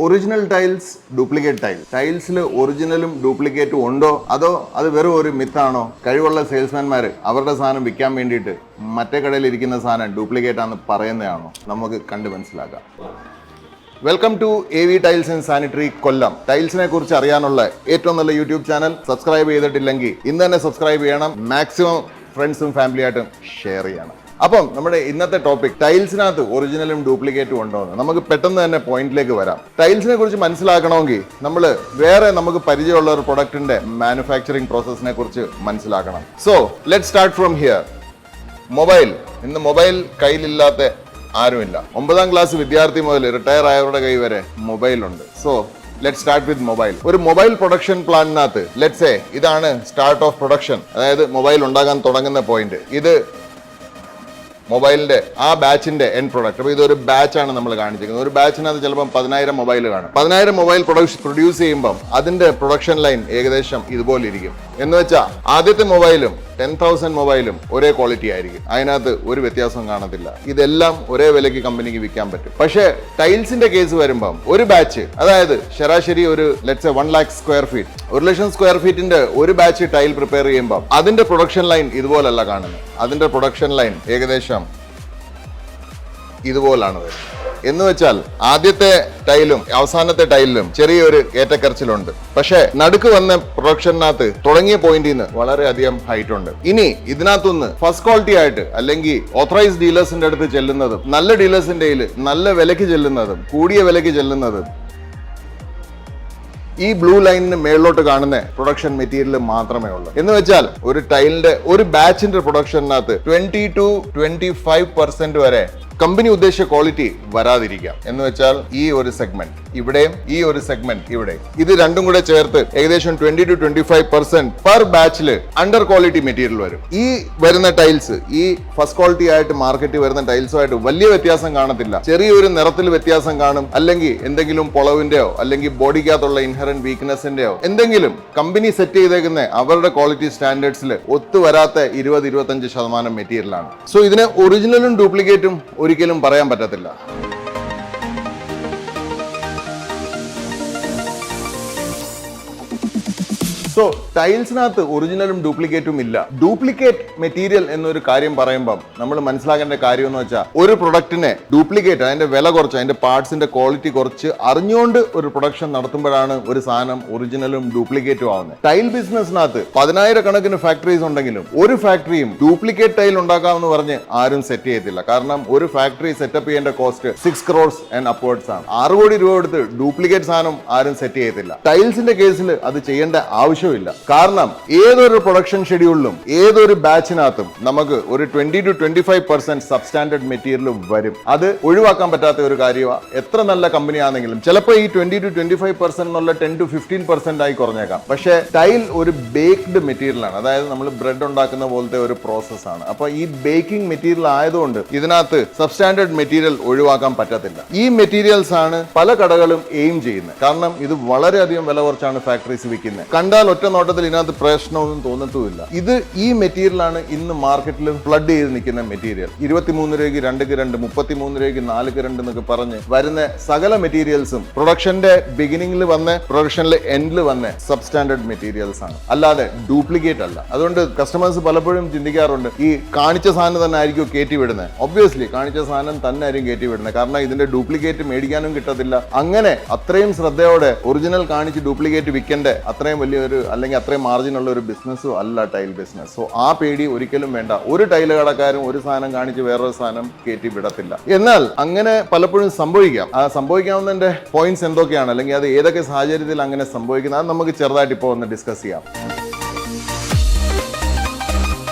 Original tiles, duplicate ടൈൽസിൽ ഒറിജിനലും ഡ്യൂപ്ലിക്കേറ്റും ഉണ്ടോ, അതോ അത് വെറും ഒരു മിത്താണോ? കഴിവുള്ള സെയിൽസ്മാൻമാർ അവരുടെ സാധനം വിൽക്കാൻ വേണ്ടിയിട്ട് മറ്റേ കടയിൽ ഇരിക്കുന്ന സാധനം ഡ്യൂപ്ലിക്കേറ്റ് ആണെന്ന് പറയുന്നതാണോ? നമുക്ക് കണ്ട് മനസ്സിലാക്കാം. Welcome to AV tiles and sanitary Kollam. ടൈൽസിനെ കുറിച്ച് അറിയാനുള്ള ഏറ്റവും നല്ല യൂട്യൂബ് ചാനൽ. സബ്സ്ക്രൈബ് ചെയ്തിട്ടില്ലെങ്കിൽ ഇന്ന് തന്നെ സബ്സ്ക്രൈബ് ചെയ്യണം. മാക്സിമം ഫ്രണ്ട്സും ഫാമിലിയായിട്ടും ഷെയർ ചെയ്യണം. അപ്പം നമ്മുടെ ഇന്നത്തെ ടോപ്പിക് ടൈൽസിനകത്ത് ഒറിജിനലും ഡ്യൂപ്ലിക്കേറ്റും ഉണ്ടോ എന്ന്. നമുക്ക് പെട്ടെന്ന് തന്നെ പോയിന്റിലേക്ക് വരാം. ടൈൽസിനെ കുറിച്ച് മനസ്സിലാക്കണമെങ്കിൽ നമ്മൾ വേറെ നമുക്ക് പരിചയമുള്ള ഒരു പ്രൊഡക്റ്റിന്റെ മാനുഫാക്ചറിങ് പ്രോസസ്സിനെ കുറിച്ച് മനസ്സിലാക്കണം. So let start from here. Mobile. ഇന്ന് മൊബൈൽ കയ്യിലില്ലാത്ത ആരുമില്ല. 9ാം ക്ലാസ് വിദ്യാർത്ഥി മുതൽ റിട്ടയർ ആയവരുടെ കൈ വരെ മൊബൈലുണ്ട്. So let start with mobile. ഒരു മൊബൈൽ പ്രൊഡക്ഷൻ പ്ലാനിനകത്ത് ലെറ്റ്സ് സേ ഇതാണ് സ്റ്റാർട്ട് ഓഫ് പ്രൊഡക്ഷൻ, അതായത് മൊബൈൽ ഉണ്ടാകാൻ തുടങ്ങുന്ന പോയിന്റ്. ഇത് മൊബൈലിന്റെ ആ ബാച്ചിന്റെ എൻഡ് പ്രൊഡക്റ്റ്. അപ്പോൾ ഇതൊരു ബാച്ചാണ് നമ്മൾ കാണിച്ചിരിക്കുന്നത്. ഒരു ബാച്ചിനകത്ത് ചിലപ്പം 10,000 മൊബൈൽ കാണും. 10,000 മൊബൈൽ പ്രൊഡ്യൂസ് ചെയ്യുമ്പം അതിന്റെ പ്രൊഡക്ഷൻ ലൈൻ ഏകദേശം ഇതുപോലെ ഇരിക്കും. എന്ന് വെച്ചാൽ ആദ്യത്തെ മൊബൈലും 10,000 മൊബൈലും ഒരേ ക്വാളിറ്റി ആയിരിക്കും. അതിനകത്ത് ഒരു വ്യത്യാസവും കാണത്തില്ല. ഇതെല്ലാം ഒരേ വിലയ്ക്ക് കമ്പനിക്ക് വിൽക്കാൻ പറ്റും. പക്ഷേ ടൈൽസിന്റെ കേസ് വരുമ്പം ഒരു ബാച്ച്, അതായത് ശരാശരി ഒരു let's 1 lakh square feet, 1,00,000 square ഫീറ്റിന്റെ ഒരു ബാച്ച് ടൈൽ പ്രിപ്പയർ ചെയ്യുമ്പോൾ അതിന്റെ പ്രൊഡക്ഷൻ ലൈൻ ഇതുപോലല്ല കാണുന്നത്. അതിന്റെ പ്രൊഡക്ഷൻ ലൈൻ ഏകദേശം ഇതുപോലാണ് വരുന്നത്. എന്ന് വെച്ചാൽ ആദ്യത്തെ ടൈലും അവസാനത്തെ ടൈലിലും ചെറിയൊരു ഏറ്റക്കരച്ചിലുണ്ട്. പക്ഷേ നടുക്ക് വന്ന പ്രൊഡക്ഷനകത്ത് തുടങ്ങിയ പോയിന്റിൽ നിന്ന് വളരെയധികം ഹൈറ്റ് ഉണ്ട്. ഇനി ഇതിനകത്തുനിന്ന് ഫസ്റ്റ് ക്വാളിറ്റി ആയിട്ട് അല്ലെങ്കിൽ ഓത്തറൈസ്ഡ് ഡീലേഴ്സിന്റെ അടുത്ത് ചെല്ലുന്നതും നല്ല ഡീലേഴ്സിന്റെ നല്ല വിലയ്ക്ക് ചെല്ലുന്നതും കൂടിയ വിലയ്ക്ക് ചെല്ലുന്നതും ഈ ബ്ലൂ ലൈനിന് മേളിലോട്ട് കാണുന്ന പ്രൊഡക്ഷൻ മെറ്റീരിയൽ മാത്രമേ ഉള്ളൂ. എന്ന് വെച്ചാൽ ഒരു ടൈലിന്റെ ഒരു ബാച്ചിന്റെ പ്രൊഡക്ഷനകത്ത് 20 to 25% വരെ കമ്പനി ഉദ്ദേശിച്ച ക്വാളിറ്റി വരാതിരിക്കാം. എന്ന് വെച്ചാൽ ഈ ഒരു സെഗ്മെന്റ് ഇവിടെയും ഈ ഒരു സെഗ്മെന്റ് ഇവിടെ, ഇത് രണ്ടും കൂടെ ചേർത്ത് ഏകദേശം 20 to 25% പെർ ബാച്ചിൽ അണ്ടർ ക്വാളിറ്റി മെറ്റീരിയൽ വരും. ഈ വരുന്ന ടൈൽസ് ഈ ഫസ്റ്റ് ക്വാളിറ്റി ആയിട്ട് മാർക്കറ്റിൽ വരുന്ന ടൈൽസുമായിട്ട് വലിയ വ്യത്യാസം കാണത്തില്ല. ചെറിയൊരു നിറത്തിൽ വ്യത്യാസം കാണും, അല്ലെങ്കിൽ എന്തെങ്കിലും പൊളവിന്റെയോ അല്ലെങ്കിൽ ബോഡിക്കകത്തുള്ള ഇൻഹറന്റ് വീക്ക്നെസിന്റെയോ എന്തെങ്കിലും കമ്പനി സെറ്റ് ചെയ്തേക്കുന്ന അവരുടെ ക്വാളിറ്റി സ്റ്റാൻഡേർഡ്സിൽ ഒത്തുവരാത്ത 20-25% മെറ്റീരിയലാണ്. സോ ഇതിനെ ഒറിജിനലും ഡ്യൂപ്ലിക്കേറ്റും ഒരിക്കലും പറയാൻ പറ്റത്തില്ല. സോ ടൈൽസിനകത്ത് ഒറിജിനലും ഡ്യൂപ്ലിക്കേറ്റും ഇല്ല. ഡ്യൂപ്ലിക്കേറ്റ് മെറ്റീരിയൽ എന്നൊരു കാര്യം പറയുമ്പം നമ്മൾ മനസ്സിലാക്കേണ്ട കാര്യം എന്ന് വെച്ചാൽ ഒരു പ്രൊഡക്റ്റിനെ ഡ്യൂപ്ലിക്കേറ്റ്, അതിന്റെ വില കുറച്ച്, അതിന്റെ പാർട്സിന്റെ ക്വാളിറ്റി കുറച്ച് അറിഞ്ഞുകൊണ്ട് ഒരു പ്രൊഡക്ഷൻ നടത്തുമ്പോഴാണ് ഒരു സാധനം ഒറിജിനലും ഡ്യൂപ്ലിക്കേറ്റും ആവുന്നത്. ടൈൽ ബിസിനസ്സിനകത്ത് 10,000 കണക്കിന് ഫാക്ടറീസ് ഉണ്ടെങ്കിലും ഒരു ഫാക്ടറിയും ഡ്യൂപ്ലിക്കേറ്റ് ടൈൽ ഉണ്ടാക്കാമെന്ന് പറഞ്ഞ് ആരും സെറ്റ് ചെയ്യത്തില്ല. കാരണം ഒരു ഫാക്ടറി സെറ്റപ്പ് ചെയ്യേണ്ട കോസ്റ്റ് 6 crores and upwards ആണ്. 6 കോടി രൂപ കൊടുത്ത് ഡ്യൂപ്ലിക്കേറ്റ് സാധനം ആരും സെറ്റ് ചെയ്യത്തില്ല. ടൈൽസിന്റെ കേസിൽ അത് ചെയ്യേണ്ട ആവശ്യം ഇല്ല. കാരണം ഏതൊരു പ്രൊഡക്ഷൻ ഷെഡ്യൂളിലും ഏതൊരു ബാച്ചിനകത്തും നമുക്ക് ഒരു 20 to 25% സബ്സ്റ്റാൻഡേർഡ് മെറ്റീരിയൽ വരും. അത് ഒഴിവാക്കാൻ പറ്റാത്ത ഒരു കാര്യമാണ്. എത്ര നല്ല കമ്പനി ആണെങ്കിലും ചിലപ്പോൾ ഈ 20 to 25% എന്നുള്ള 10 to 15% ആയി കുറഞ്ഞേക്കാം. പക്ഷേ ടൈൽ ഒരു ബേക്ക്ഡ് മെറ്റീരിയൽ ആണ്. അതായത് നമ്മൾ ബ്രെഡ് ഉണ്ടാക്കുന്ന പോലത്തെ ഒരു പ്രോസസ് ആണ്. അപ്പൊ ഈ ബേക്കിംഗ് മെറ്റീരിയൽ ആയതുകൊണ്ട് ഇതിനകത്ത് സബ്സ്റ്റാൻഡേർഡ് മെറ്റീരിയൽ ഒഴിവാക്കാൻ പറ്റത്തില്ല. ഈ മെറ്റീരിയൽസ് ആണ് പല കടകളും എയിം ചെയ്യുന്നത്. കാരണം ഇത് വളരെയധികം വില കുറച്ചാണ് ഫാക്ടറീസ് വിൽക്കുന്നത്. കണ്ടാൽ ഒറ്റ നോട്ടത്തിൽ ഇതിനകത്ത് പ്രശ്നമൊന്നും തോന്നത്തുമില്ല. ഇത് ഈ മെറ്റീരിയൽ ആണ് ഇന്ന് മാർക്കറ്റിൽ ഫ്ലഡ് ചെയ്ത് നിൽക്കുന്ന മെറ്റീരിയൽ. 23 രൂപയ്ക്ക് 2 33 രൂപയ്ക്ക് 4 എന്നൊക്കെ പറഞ്ഞ് വരുന്ന സകല മെറ്റീരിയൽസും പ്രൊഡക്ഷന്റെ ബിഗിനിങ്ങിൽ വന്ന പ്രൊഡക്ഷനിൽ എൻഡിൽ വന്ന സബ്സ്റ്റാൻഡേർഡ് മെറ്റീരിയൽസ് ആണ്, അല്ലാതെ ഡ്യൂപ്ലിക്കേറ്റ് അല്ല. അതുകൊണ്ട് കസ്റ്റമേഴ്സ് പലപ്പോഴും ചിന്തിക്കാറുണ്ട് ഈ കാണിച്ച സാധനം തന്നെ ആയിരിക്കും കയറ്റി വിടുന്നത്. ഒബ്വിയസ്ലി കാണിച്ച സാധനം തന്നെ ആയിരിക്കും കയറ്റി വിടുന്നത്. കാരണം ഇതിന്റെ ഡ്യൂപ്ലിക്കേറ്റ് മേടിക്കാനും കിട്ടത്തില്ല. അങ്ങനെ അത്രയും ശ്രദ്ധയോടെ ഒറിജിനൽ കാണിച്ച് ഡ്യൂപ്ലിക്കേറ്റ് വിൽക്കേണ്ട അത്രയും വലിയൊരു അല്ലെങ്കിൽ അത്രയും മാർജിൻ ഉള്ള ഒരു ബിസിനസ്സും അല്ല ടൈൽ ബിസിനസ്. സോ ആ പേടി ഒരിക്കലും വേണ്ട. ഒരു ടൈല് കടക്കാരും ഒരു സാധനം കാണിച്ച് വേറൊരു സാധനം കയറ്റി വിടത്തില്ല. എന്നാൽ അങ്ങനെ പലപ്പോഴും സംഭവിക്കാം. ആ സംഭവിക്കാവുന്നതിന്റെ പോയിന്റ്സ് എന്തൊക്കെയാണ്, അല്ലെങ്കിൽ അത് ഏതൊക്കെ സാഹചര്യത്തിൽ അങ്ങനെ സംഭവിക്കുന്നത്, അത് നമുക്ക് ചെറുതായിട്ട് ഇപ്പോൾ ഒന്ന് ഡിസ്കസ് ചെയ്യാം.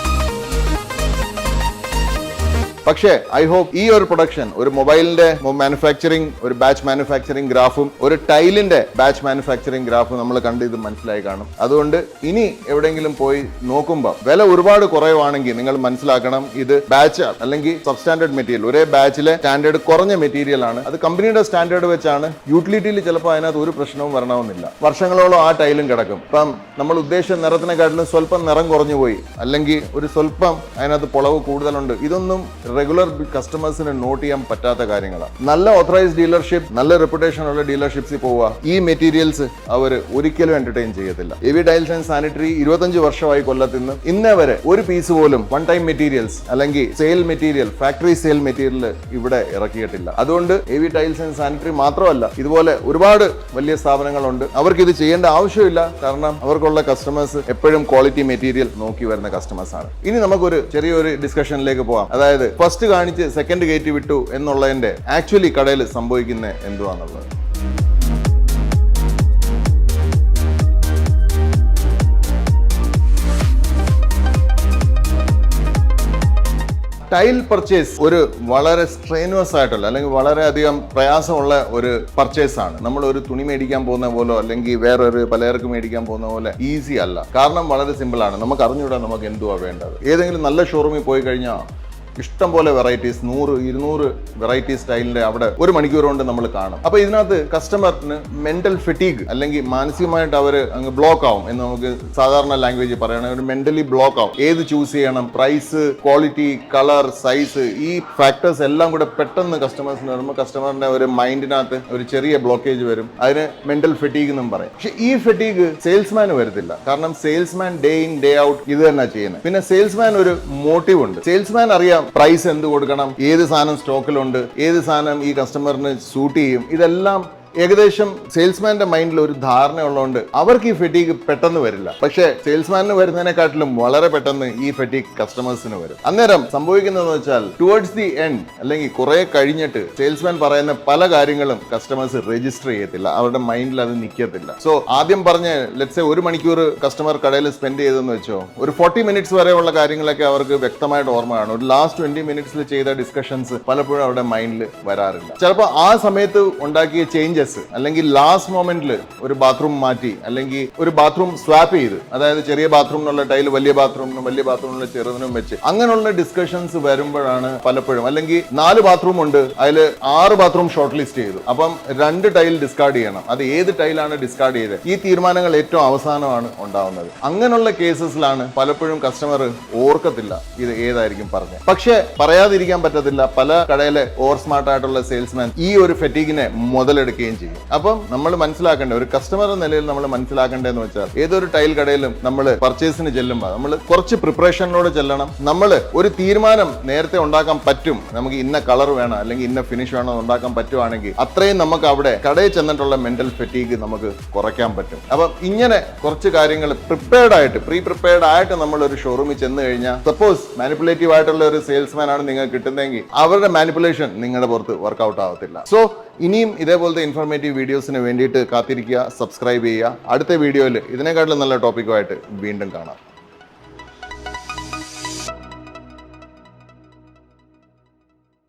പക്ഷേ ഐ ഹോപ്പ് ഈ ഒരു പ്രൊഡക്ഷൻ, ഒരു മൊബൈലിന്റെ മാനുഫാക്ചറിങ്, ഒരു ബാച്ച് മാനുഫാക്ചറിങ് ഗ്രാഫും ഒരു ടൈലിന്റെ ബാച്ച് മാനുഫാക്ചറിങ് ഗ്രാഫും നമ്മൾ കണ്ട് ഇത് മനസ്സിലായി കാണും. അതുകൊണ്ട് ഇനി എവിടെയെങ്കിലും പോയി നോക്കുമ്പോൾ വില ഒരുപാട് കുറവാണെങ്കിൽ നിങ്ങൾ മനസ്സിലാക്കണം ഇത് ബാച്ച് അല്ലെങ്കിൽ സബ്സ്റ്റാൻഡേർഡ് മെറ്റീരിയൽ, ഒരേ ബാച്ചിലെ സ്റ്റാൻഡേർഡ് കുറഞ്ഞ മെറ്റീരിയൽ ആണ്. അത് കമ്പനിയുടെ സ്റ്റാൻഡേർഡ് വെച്ചാണ്. യൂട്ടിലിറ്റിയിൽ ചിലപ്പോൾ അതിനകത്ത് ഒരു പ്രശ്നവും വരണമെന്നില്ല. വർഷങ്ങളോളം ആ ടൈലും കിടക്കും. ഇപ്പം നമ്മൾ ഉദ്ദേശിച്ച നിറത്തിനെക്കാട്ടിലും സ്വല്പം നിറം കുറഞ്ഞു പോയി, അല്ലെങ്കിൽ ഒരു സ്വല്പം അതിനകത്ത് പൊളവ് കൂടുതലുണ്ട്, ഇതൊന്നും റെഗുലർ കസ്റ്റമേഴ്സിന് നോട്ട് ചെയ്യാൻ പറ്റാത്ത കാര്യങ്ങളാണ്. നല്ല ഓത്തറൈസ്ഡ് ഡീലർഷിപ്പ്, നല്ല റെപ്യൂട്ടേഷൻ ഉള്ള ഡീലർഷിപ്സിൽ പോവുക, ഈ മെറ്റീരിയൽസ് അവർ ഒരിക്കലും എന്റർടൈൻ ചെയ്യത്തില്ല. എവി ടൈൽസ് ആൻഡ് സാനിറ്ററി 25 വർഷമായി കൊല്ലത്ത് നിന്ന് ഇന്നേ വരെ ഒരു പീസ് പോലും വൺ ടൈം മെറ്റീരിയൽസ് അല്ലെങ്കിൽ sale material, factory sale material ഇവിടെ ഇറക്കിയിട്ടില്ല. അതുകൊണ്ട് എവി ടൈൽസ് ആൻഡ് സാനിറ്ററി മാത്രമല്ല, ഇതുപോലെ ഒരുപാട് വലിയ സ്ഥാപനങ്ങളുണ്ട്. അവർക്ക് ഇത് ചെയ്യേണ്ട ആവശ്യമില്ല. കാരണം അവർക്കുള്ള കസ്റ്റമേഴ്സ് എപ്പോഴും ക്വാളിറ്റി മെറ്റീരിയൽ നോക്കി വരുന്ന കസ്റ്റമേഴ്സ് ആണ്. ഇനി നമുക്കൊരു ചെറിയൊരു ഡിസ്കഷനിലേക്ക് പോവാം. അതായത് ഫസ്റ്റ് കാണിച്ച് സെക്കൻഡ് കയറ്റി വിട്ടു എന്നുള്ളതിന്റെ ആക്ച്വലി കടയിൽ സംഭവിക്കുന്ന എന്തുവാന്നുള്ളത്. ടൈൽ പർച്ചേസ് ഒരു വളരെ സ്ട്രെയിനുവസ് ആയിട്ടുള്ള അല്ലെങ്കിൽ വളരെയധികം പ്രയാസമുള്ള ഒരു പർച്ചേസ് ആണ്. നമ്മൾ ഒരു തുണി മേടിക്കാൻ പോകുന്ന പോലെ അല്ലെങ്കിൽ വേറൊരു പലചരക്ക് മേടിക്കാൻ പോകുന്ന പോലെ ഈസി അല്ല. കാരണം വളരെ സിമ്പിൾ ആണ്. നമുക്ക് അറിഞ്ഞുകൂടാ നമുക്ക് എന്തുവാ വേണ്ടത്. ഏതെങ്കിലും നല്ല ഷോറൂമിൽ പോയി കഴിഞ്ഞാൽ ഇഷ്ടം പോലെ വെറൈറ്റീസ്, 100-200 വെറൈറ്റി സ്റ്റൈലിന്റെ അവിടെ ഒരു മണിക്കൂർ കൊണ്ട് നമ്മൾ കാണും. അപ്പൊ ഇതിനകത്ത് കസ്റ്റമറിന് മെന്റൽ ഫെറ്റീഗ് അല്ലെങ്കിൽ മാനസികമായിട്ട് അവർ അങ്ങ് ബ്ലോക്ക് ആവും എന്ന് നമുക്ക് സാധാരണ ലാംഗ്വേജ് പറയണം. ഒരു മെന്റലി ബ്ലോക്ക് ആവും. ഏത് ചൂസ് ചെയ്യണം, പ്രൈസ്, ക്വാളിറ്റി, കളർ, സൈസ്, ഈ ഫാക്ടേഴ്സ് എല്ലാം കൂടെ പെട്ടെന്ന് കസ്റ്റമേഴ്സിന് വരുമ്പോൾ കസ്റ്റമറിന്റെ ഒരു മൈൻഡിനകത്ത് ഒരു ചെറിയ ബ്ലോക്കേജ് വരും. അതിന് മെന്റൽ ഫെറ്റീഗ് എന്നും പറയും. പക്ഷെ ഈ ഫെറ്റീഗ് സെയിൽസ്മാന് വരത്തില്ല. കാരണം salesman day in day out ഇത് തന്നെ ചെയ്യുന്നത്. പിന്നെ സെയിൽസ്മാൻ ഒരു മോട്ടീവ് ഉണ്ട്. സെയിൽസ്മാൻ അറിയാം പ്രൈസ് എന്ത് കൊടുക്കണം, ഏത് സാധനം സ്റ്റോക്കിലുണ്ട്, ഏത് സാധനം ഈ കസ്റ്റമറിന് സൂട്ട് ചെയ്യും. ഇതെല്ലാം ഏകദേശം സെയിൽസ്മാന്റെ മൈൻഡിൽ ഒരു ധാരണ ഉള്ളതുകൊണ്ട് അവർക്ക് ഈ ഫെറ്റീഗ് പെട്ടെന്ന് വരില്ല. പക്ഷേ സെയിൽസ്മാനിന് വരുന്നതിനെക്കാട്ടിലും വളരെ പെട്ടെന്ന് ഈ ഫെറ്റീഗ് കസ്റ്റമേഴ്സിന് വരും. അന്നേരം സംഭവിക്കുന്നതെന്ന് വെച്ചാൽ ടുവേർഡ്സ് ദി എൻഡ് അല്ലെങ്കിൽ കുറെ കഴിഞ്ഞിട്ട് സെയിൽസ്മാൻ പറയുന്ന പല കാര്യങ്ങളും കസ്റ്റമേഴ്സ് രജിസ്റ്റർ ചെയ്യത്തില്ല. അവരുടെ മൈൻഡിൽ അത് നിൽക്കത്തില്ല. സോ ആദ്യം പറഞ്ഞ ലെറ്റ്സ് സേ 1 മണിക്കൂർ കസ്റ്റമർ കടയിൽ സ്പെൻഡ് ചെയ്തെന്ന് വെച്ചോ, ഒരു 40 മിനിറ്റ്സ് വരെയുള്ള കാര്യങ്ങളൊക്കെ അവർക്ക് വ്യക്തമായിട്ട് ഓർമ്മ കാണും. ഒരു ലാസ്റ്റ് 20 മിനിറ്റ്സിൽ ചെയ്ത ഡിസ്കഷൻസ് പലപ്പോഴും അവരുടെ മൈൻഡിൽ വരാറില്ല. ചിലപ്പോൾ ആ സമയത്ത് ഉണ്ടാക്കിയ ചേഞ്ചസ് അല്ലെങ്കിൽ ലാസ്റ്റ് മൊമെന്റിൽ ഒരു ബാത്റൂം മാറ്റി അല്ലെങ്കിൽ ഒരു ബാത്റൂം സ്വാപ്പ് ചെയ്ത്, അതായത് ചെറിയ ബാത്റൂമിനുള്ള ടൈൽ വലിയ ബാത്റൂമിനും വലിയ ബാത്റൂമിനുള്ള ചെറുതിനും വെച്ച് അങ്ങനെയുള്ള ഡിസ്കഷൻസ് വരുമ്പോഴാണ് പലപ്പോഴും, അല്ലെങ്കിൽ 4 ബാത്റൂം ഉണ്ട് അതിൽ 6 ബാത്റൂം ഷോർട്ട് ലിസ്റ്റ് ചെയ്തു, അപ്പം 2 ടൈൽ ഡിസ്കാർഡ് ചെയ്യണം, അത് ഏത് ടൈലാണ് ഡിസ്കാർഡ് ചെയ്തത്, ഈ തീരുമാനങ്ങൾ ഏറ്റവും അവസാനമാണ് ഉണ്ടാവുന്നത്. അങ്ങനെയുള്ള കേസസിലാണ് പലപ്പോഴും കസ്റ്റമർ ഓർക്കത്തില്ല ഇത് ഏതായിരിക്കും പറഞ്ഞത്. പക്ഷെ പറയാതിരിക്കാൻ പറ്റത്തില്ല, പല കടയിലെ ഓവർ സ്മാർട്ട് ആയിട്ടുള്ള സെയിൽസ്മാൻ ഈ ഒരു ഫെറ്റീഗിനെ മുതലെടുക്കുകയും ചെയ്യും. അപ്പം നമ്മൾ മനസ്സിലാക്കേണ്ട, ഒരു കസ്റ്റമർ എന്ന നിലയിൽ നമ്മൾ മനസ്സിലാക്കേണ്ടതെന്ന് വെച്ചാൽ ഏതൊരു ടൈൽ കടയിലും നമ്മൾ പർച്ചേസിന് ചെല്ലുമ്പോൾ നമ്മൾ കുറച്ച് പ്രിപ്പറേഷനിലൂടെ ചെല്ലണം. നമ്മൾ ഒരു തീരുമാനം നേരത്തെ ഉണ്ടാക്കാൻ പറ്റും, നമുക്ക് ഇന്ന കളർ വേണം അല്ലെങ്കിൽ ഇന്ന ഫിനിഷ് വേണം ഉണ്ടാക്കാൻ പറ്റുവാണെങ്കിൽ അത്രയും നമുക്ക് അവിടെ കടയിൽ ചെന്നിട്ടുള്ള മെന്റൽ ഫെറ്റീഗ് നമുക്ക് കുറയ്ക്കാൻ പറ്റും. അപ്പം ഇങ്ങനെ കുറച്ച് കാര്യങ്ങൾ പ്രീ പ്രിപ്പയർഡ് ആയിട്ട് നമ്മൾ ഒരു ഷോറൂമിൽ ചെന്ന് കഴിഞ്ഞാൽ, സപ്പോസ് മാനിപ്പുലേറ്റീവ് ആയിട്ടുള്ള ഒരു സെയിൽസ്മാൻ ആണ് നിങ്ങൾക്ക് കിട്ടുന്നതെങ്കിൽ അവരുടെ മാനിപ്പുലേഷൻ നിങ്ങളുടെ പുറത്ത് വർക്ക്ഔട്ട് ആവത്തില്ല. സോ ഇനിയും ഇതേപോലത്തെ ഇൻഫോർമേറ്റീവ് വീഡിയോസിന് വേണ്ടിയിട്ട് കാത്തിരിക്കുക, സബ്സ്ക്രൈബ് ചെയ്യുക. അടുത്ത വീഡിയോയിൽ ഇതിനെക്കാട്ടിലും നല്ല ടോപ്പിക്കുമായിട്ട് വീണ്ടും കാണാം.